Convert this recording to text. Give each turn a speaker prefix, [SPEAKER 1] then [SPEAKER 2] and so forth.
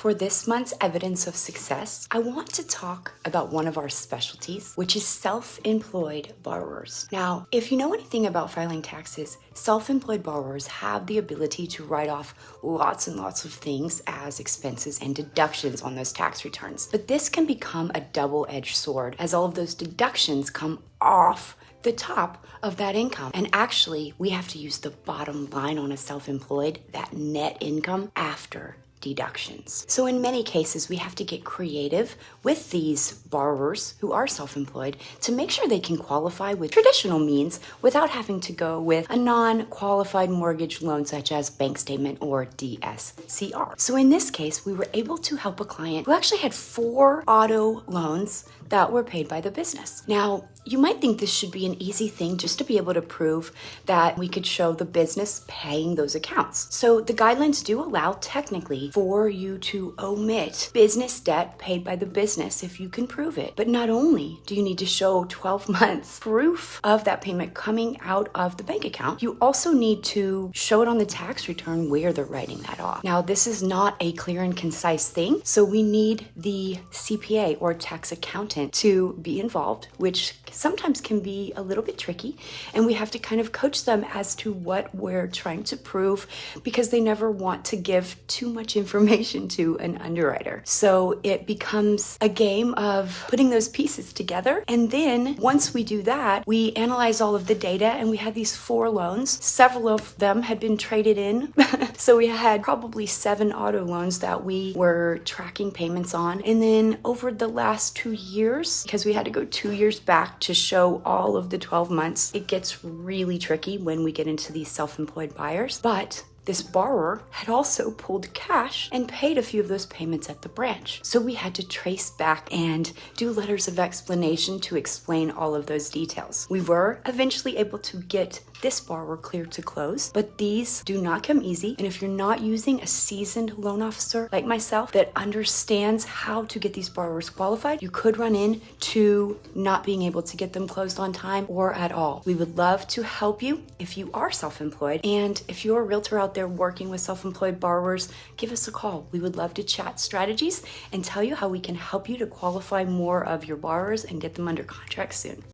[SPEAKER 1] For this month's evidence of success, I want to talk about one of our specialties, which is self-employed borrowers. Now, if you know anything about filing taxes, self-employed borrowers have the ability to write off lots and lots of things as expenses and deductions on those tax returns. But this can become a double-edged sword as all of those deductions come off the top of that income. And actually, we have to use the bottom line on a self-employed, that net income after deductions. So in many cases, we have to get creative with these borrowers who are self-employed to make sure they can qualify with traditional means without having to go with a non-qualified mortgage loan such as bank statement or DSCR. So in this case, we were able to help a client who actually had 4 auto loans that were paid by the business. Now, you might think this should be an easy thing just to be able to prove that we could show the business paying those accounts. So the guidelines do allow technically for you to omit business debt paid by the business if you can prove it. But not only do you need to show 12 months proof of that payment coming out of the bank account, you also need to show it on the tax return where they're writing that off. Now, this is not a clear and concise thing, so we need the CPA or tax accountant to be involved, which sometimes can be a little bit tricky, and we have to kind of coach them as to what we're trying to prove because they never want to give too much information to an underwriter. So it becomes a game of putting those pieces together, and then once we do that, we analyze all of the data, and we had these 4 loans. Several of them had been traded in, so we had probably 7 auto loans that we were tracking payments on. And then over the last 2 years, because we had to go 2 years back to show all of the 12 months, it gets really tricky when we get into these self-employed buyers. But this borrower had also pulled cash and paid a few of those payments at the branch. So we had to trace back and do letters of explanation to explain all of those details. We were eventually able to get this borrower clear to close, but these do not come easy. And if you're not using a seasoned loan officer like myself that understands how to get these borrowers qualified, you could run into not being able to get them closed on time or at all. We would love to help you if you are self-employed. And if you're a realtor out there working with self-employed borrowers, give us a call. We would love to chat strategies and tell you how we can help you to qualify more of your borrowers and get them under contract soon.